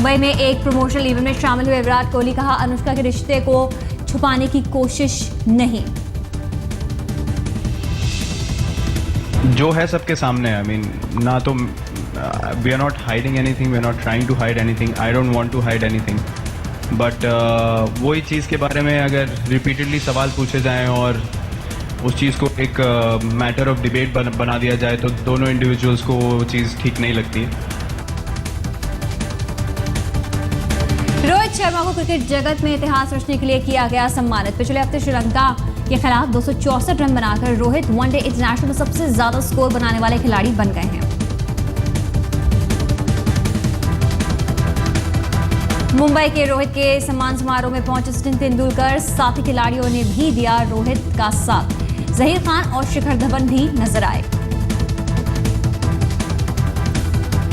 मुंबई में एक promotional event में शामिल हुए विराट कोहली, कहा अनुष्का के रिश्ते को छुपाने की कोशिश नहीं। जो है सबके सामने, आई मीन ना तो we are not hiding anything, we are not trying to hide anything, I don't want to hide anything, but वही चीज़ के बारे में अगर रिपीटेडली सवाल पूछे जाएं और उस चीज़ को एक मैटर ऑफ डिबेट बना दिया जाए तो दोनों इंडिविजुअल्स को वो चीज़ ठीक नहीं लगती है। रोहित शर्मा को क्रिकेट जगत में इतिहास रचने के लिए किया गया सम्मानित। पिछले हफ्ते श्रीलंका के खिलाफ 264 रन बनाकर रोहित वनडे इंटरनेशनल में सबसे ज्यादा स्कोर बनाने वाले खिलाड़ी बन गए हैं। मुंबई के रोहित के सम्मान समारोह में पहुंचे सचिन तेंदुलकर, साथी खिलाड़ियों ने भी दिया रोहित का साथ। जहीर खान और शिखर धवन भी नजर आए।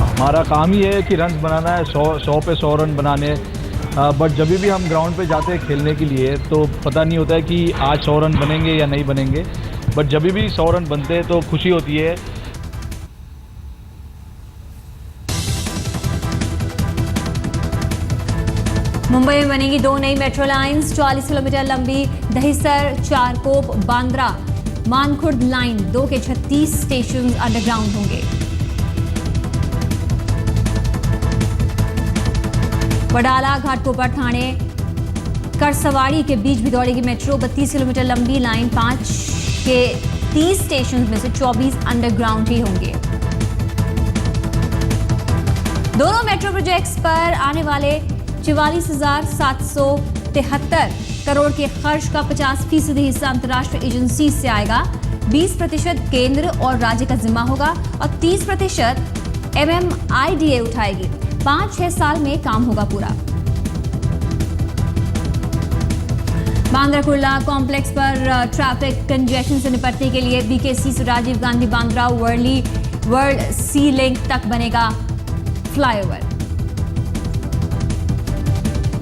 हमारा काम ही है कि रन बनाना है, 100 पे 100 रन बनाने। बट जब भी हम ग्राउंड पे जाते हैं खेलने के लिए तो पता नहीं होता है कि आज 100 रन बनेंगे या नहीं बनेंगे, बट जब भी 100 रन बनते हैं तो खुशी होती है। मुंबई में बनेगी 2 नई मेट्रो लाइंस, 40 किलोमीटर लंबी दहिसर चारकोप बांद्रा मानखुर्द लाइन 2 के 36 स्टेशन अंडरग्राउंड होंगे। वडाला घाटकोपर थाने करसवाड़ी के बीच भी दौड़ेगी मेट्रो। 32 किलोमीटर लंबी लाइन 5 के 30 स्टेशन में से 24 अंडरग्राउंड ही होंगे। दोनों मेट्रो प्रोजेक्ट्स पर आने वाले 44,773 करोड़ के खर्च का 50% हिस्सा अंतर्राष्ट्रीय एजेंसी से आएगा। 20% केंद्र और राज्य का जिम्मा होगा और 30% MMIDA उठाएगी। 5-6 साल में काम होगा पूरा। बांद्रा कुर्ला कॉम्प्लेक्स पर ट्रैफिक कंजेशन से निपटने के लिए BKC से राजीव गांधी बांद्रा वर्ल्ड सी लिंक तक बनेगा फ्लाईओवर।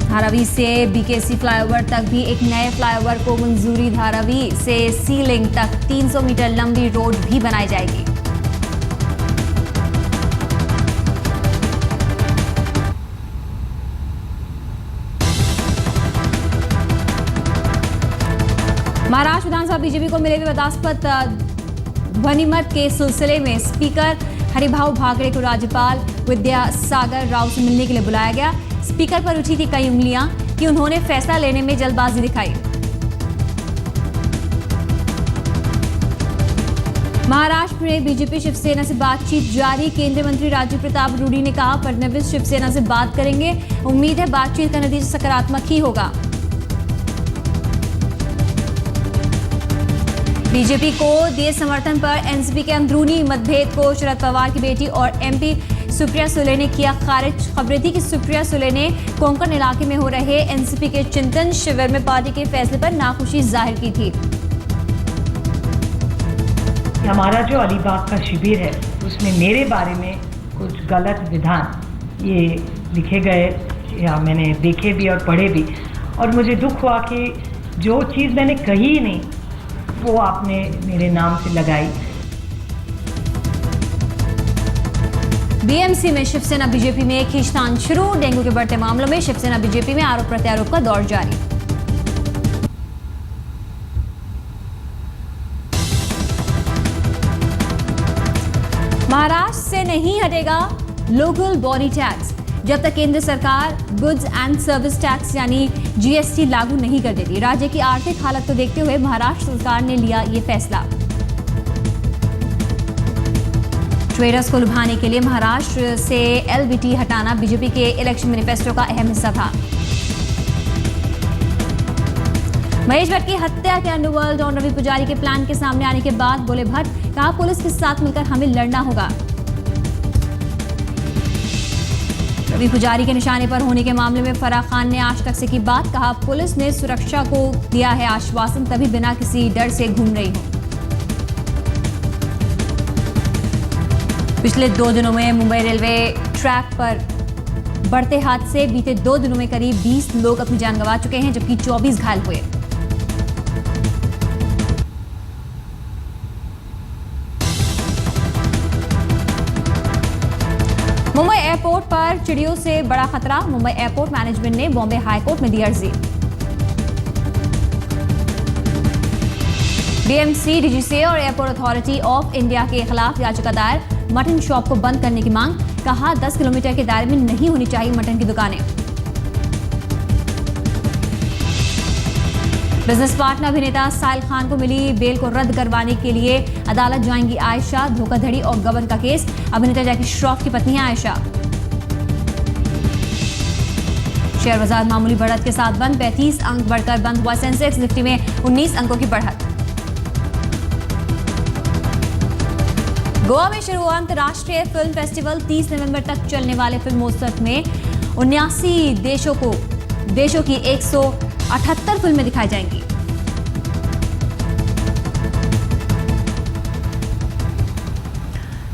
धारावी से BKC फ्लाईओवर तक भी एक नए फ्लाईओवर को मंजूरी। धारावी से सी लिंक तक 300 मीटर लंबी रोड भी बनाई जाएगी। महाराष्ट्र विधानसभा बीजेपी को मिले विवादास्पद ध्वनिमत के सिलसिले में स्पीकर हरिभाऊ भागड़े को राज्यपाल विद्यासागर राव से मिलने के लिए बुलाया गया। स्पीकर पर उठी थी कई उंगलियां कि उन्होंने फैसला लेने में जल्दबाजी दिखाई। महाराष्ट्र में बीजेपी शिवसेना से बातचीत जारी। केंद्रीय मंत्री राजीव प्रताप रूडी ने कहा फडणवीस शिवसेना से बात करेंगे। उम्मीद है बातचीत का नतीजा सकारात्मक ही होगा। बीजेपी को दिए समर्थन पर एनसीपी के अंदरूनी मतभेद को शरद पवार की बेटी और MP सुप्रिया सुले ने किया खारिज। खबरें थी कि सुप्रिया सुले ने कोंकण इलाके में हो रहे एनसीपी के चिंतन शिविर में पार्टी के फैसले पर नाखुशी जाहिर की थी। हमारा जो अलीबाग का शिविर है उसमें मेरे बारे में कुछ गलत विधान ये लिखे गए या मैंने देखे भी और पढ़े भी, और मुझे दुख हुआ कि जो चीज़ मैंने कही ही नहीं वो आपने मेरे नाम से लगाई। BMC में शिवसेना बीजेपी में खींचतान शुरू। डेंगू के बढ़ते मामलों में शिवसेना बीजेपी में आरोप प्रत्यारोप का दौर जारी। महाराष्ट्र से नहीं हटेगा लोकल बॉडी टैक्स जब तक केंद्र सरकार गुड्स एंड सर्विस टैक्स यानी GST लागू नहीं कर देती। राज्य की आर्थिक हालत को देखते हुए महाराष्ट्र सरकार ने लिया ये फैसला। ट्रेडर्स को लुभाने के लिए महाराष्ट्र से LBT हटाना बीजेपी के इलेक्शन मैनिफेस्टो का अहम हिस्सा था। महेश भट्ट की हत्या के अंडरवर्ल्ड और रवि पुजारी के प्लान के सामने आने के बाद बोले भट्ट, कहा पुलिस के साथ मिलकर हमें लड़ना होगा। रवि पुजारी के निशाने पर होने के मामले में फराह खान ने आज तक से की बात। कहा पुलिस ने सुरक्षा को दिया है आश्वासन, तभी बिना किसी डर से घूम रही हूं। पिछले 2 दिनों में मुंबई रेलवे ट्रैक पर बढ़ते हादसे। बीते 2 दिनों में करीब 20 लोग अपनी जान गंवा चुके हैं जबकि 24 घायल हुए। मुंबई एयरपोर्ट पर चिड़ियों से बड़ा खतरा। मुंबई एयरपोर्ट मैनेजमेंट ने बॉम्बे हाई कोर्ट में दी अर्जी। डीएमसी, डीजीसीए और एयरपोर्ट अथॉरिटी ऑफ इंडिया के खिलाफ याचिका दायर। मटन शॉप को बंद करने की मांग। कहा 10 किलोमीटर के दायरे में नहीं होनी चाहिए मटन की दुकानें। बिजनेस पार्टनर अभिनेता साहिल खान को मिली बेल को रद्द करवाने के लिए अदालत जाएंगी आयशा। धोखाधड़ी और गबन का केस। अभिनेता जैकी श्रॉफ की पत्नी है आयशा। शेयर बाजार मामूली बढ़त के साथ बंद। 35 अंक बढ़कर बंद हुआ सेंसेक्स। निफ्टी में 19 अंकों की बढ़त। गोवा में शुरू हुआ अंतर्राष्ट्रीय फिल्म फेस्टिवल। 30 नवंबर तक चलने वाले फिल्मोत्सव में 79 देशों की 178 फिल्में दिखाई जाएंगी।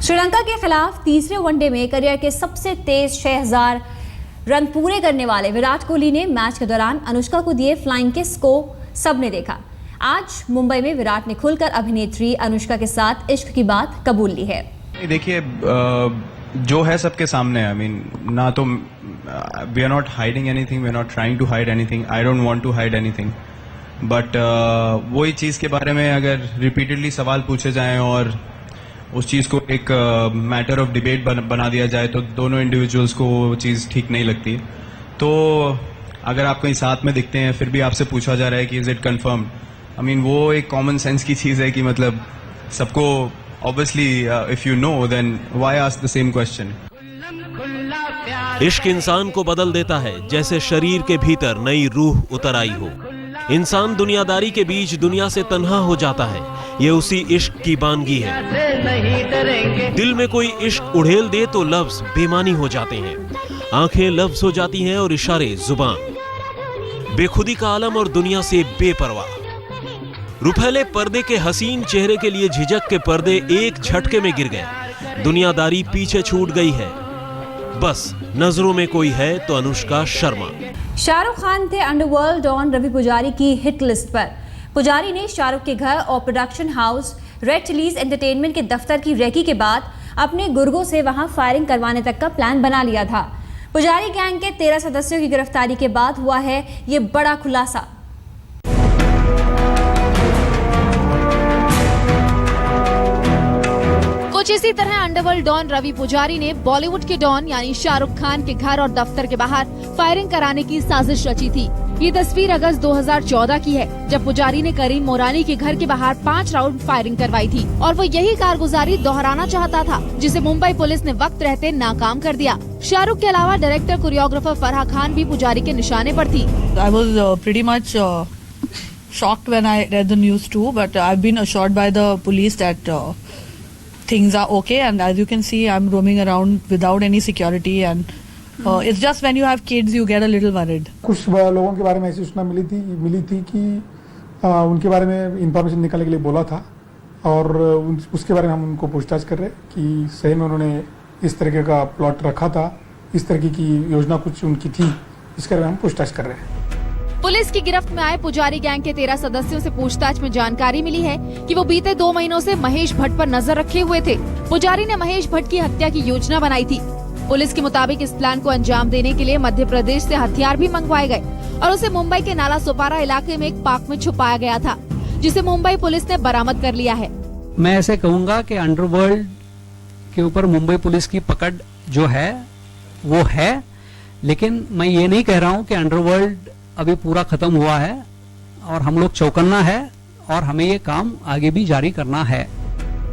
श्रीलंका के खिलाफ तीसरे वनडे में करियर के सबसे तेज 6000 रन पूरे करने वाले विराट कोहली ने मैच के दौरान अनुष्का को दिए फ्लाइंग किस को सबने देखा। आज मुंबई में विराट ने खुलकर अभिनेत्री अनुष्का के साथ इश्क की बात कबूल ली है। देखिए, जो है सबके सामने। आई मीन, ना तो we are not hiding anything, we are not trying to hide anything, I don't want to hide anything, but वही चीज़ के बारे में अगर रिपीटेडली सवाल पूछे जाएं और उस चीज़ को एक मैटर ऑफ डिबेट बना दिया जाए तो दोनों इंडिविजुअल्स को वो चीज़ ठीक नहीं लगती। तो अगर आप कहीं साथ में दिखते हैं फिर भी आपसे पूछा जा रहा है कि is it confirmed, I mean वो एक कॉमन सेंस की चीज़ है कि मतलब सबको obviously if you know then why ask the same question. इश्क इंसान को बदल देता है, जैसे शरीर के भीतर नई रूह उतर आई हो। इंसान दुनियादारी के बीच दुनिया से तन्हा हो जाता है। ये उसी इश्क की बानगी है। दिल में कोई इश्क उड़ेल दे तो लफ्ज बेमानी हो जाते हैं, आंखें लफ्ज हो जाती हैं और इशारे जुबान। बेखुदी का आलम और दुनिया से बेपरवाह। रुपहले पर्दे के हसीन चेहरे के लिए झिझक के पर्दे एक झटके में गिर गए। दुनियादारी पीछे छूट गई है। बस नजरों में कोई है तो अनुष्का शर्मा। शाहरुख खान थे अंडरवर्ल्ड डॉन रवि पुजारी की हिट लिस्ट पर। पुजारी ने शाहरुख के घर और production house red chillies entertainment के दफ्तर की रेकी के बाद अपने गुर्गों से वहां फायरिंग करवाने तक का प्लान बना लिया था। पुजारी गैंग के 13 सदस्यों की गिरफ्तारी के बाद हुआ है ये बड़ा खुलासा। कुछ इसी तरह अंडरवर्ल्ड डॉन रवि पुजारी ने बॉलीवुड के डॉन यानी शाहरुख खान के घर और दफ्तर के बाहर फायरिंग कराने की साजिश रची थी। ये तस्वीर अगस्त 2014 की है, जब पुजारी ने करीम मोरानी के घर के बाहर 5 राउंड फायरिंग करवाई थी और वो यही कारगुजारी दोहराना चाहता था, जिसे मुंबई पुलिस ने वक्त रहते नाकाम कर दिया। शाहरुख के अलावा डायरेक्टर कोरियोग्राफर फराह खान भी पुजारी के निशाने पर थी। I was pretty much shocked when I read the news too, but I've been assured by the police that things are okay, and as you can see, I'm roaming around without any security, and it's just when you have kids, you get a little worried. कुछ लोगों के बारे में ऐसी सूचना मिली थी कि उनके बारे में इंफॉर्मेशन निकालने के लिए बोला था और उसके बारे में हम उनको पूछताछ कर रहे हैं कि सही में उन्होंने इस तरीके का प्लॉट रखा था, इस तरीके की योजना कुछ उनकी थी, इसके बारे में हम पूछताछ कर रहे हैं। पुलिस की गिरफ्त में आए पुजारी गैंग के 13 सदस्यों से पूछताछ में जानकारी मिली है कि वो बीते 2 महीनों से महेश भट्ट पर नजर रखे हुए थे। पुजारी ने महेश भट्ट की हत्या की योजना बनाई थी। पुलिस के मुताबिक इस प्लान को अंजाम देने के लिए मध्य प्रदेश से हथियार भी मंगवाए गए और उसे मुंबई के नाला सोपारा इलाके में एक पार्क में छुपाया गया था, जिसे मुंबई पुलिस ने बरामद कर लिया है। मैं ऐसे कहूँगा कि अंडरवर्ल्ड के ऊपर मुंबई पुलिस की पकड़ जो है वो है, लेकिन मैं ये नहीं कह रहा हूँ कि अंडरवर्ल्ड अभी पूरा खत्म हुआ है और हम लोग चौकन्ना है और हमें ये काम आगे भी जारी करना है।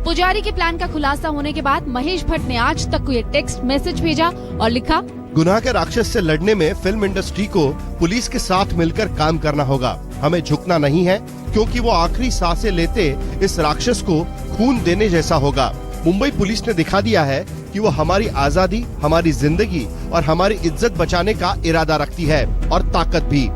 पुजारी के प्लान का खुलासा होने के बाद महेश भट्ट ने आज तक को ये टेक्स्ट मैसेज भेजा और लिखा, गुनाह के राक्षस से लड़ने में फिल्म इंडस्ट्री को पुलिस के साथ मिलकर काम करना होगा। हमें झुकना नहीं है, क्योंकि वो आखिरी सांसें लेते इस राक्षस को खून देने जैसा होगा। मुंबई पुलिस ने दिखा दिया है कि वो हमारी आजादी, हमारी जिंदगी और हमारी इज्जत बचाने का इरादा रखती है और ताकत भी।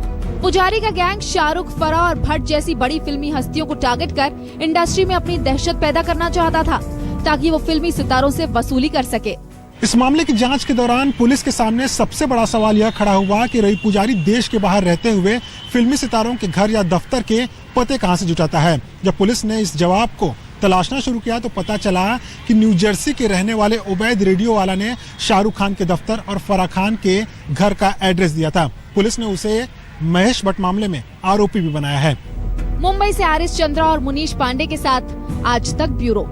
पुजारी का गैंग शाहरुख, फराह और भट्ट जैसी बड़ी फिल्मी हस्तियों को टारगेट कर इंडस्ट्री में अपनी दहशत पैदा करना चाहता था, ताकि वो फिल्मी सितारों से वसूली कर सके। इस मामले की जांच के दौरान पुलिस के सामने सबसे बड़ा सवाल यह खड़ा हुआ कि रवि पुजारी देश के बाहर रहते हुए फिल्मी सितारों के घर या दफ्तर के पते कहां से जुटाता है। जब पुलिस ने इस जवाब को तलाशना शुरू किया तो पता चला कि न्यू जर्सी के रहने वाले उबैद रेडियो वाला ने शाहरुख खान के दफ्तर और फराह खान के घर का एड्रेस दिया था। पुलिस ने उसे महेश भट्ट मामले में आरोपी भी बनाया है। मुंबई से आरिस चंद्रा और मुनीश पांडे के साथ आज तक ब्यूरो।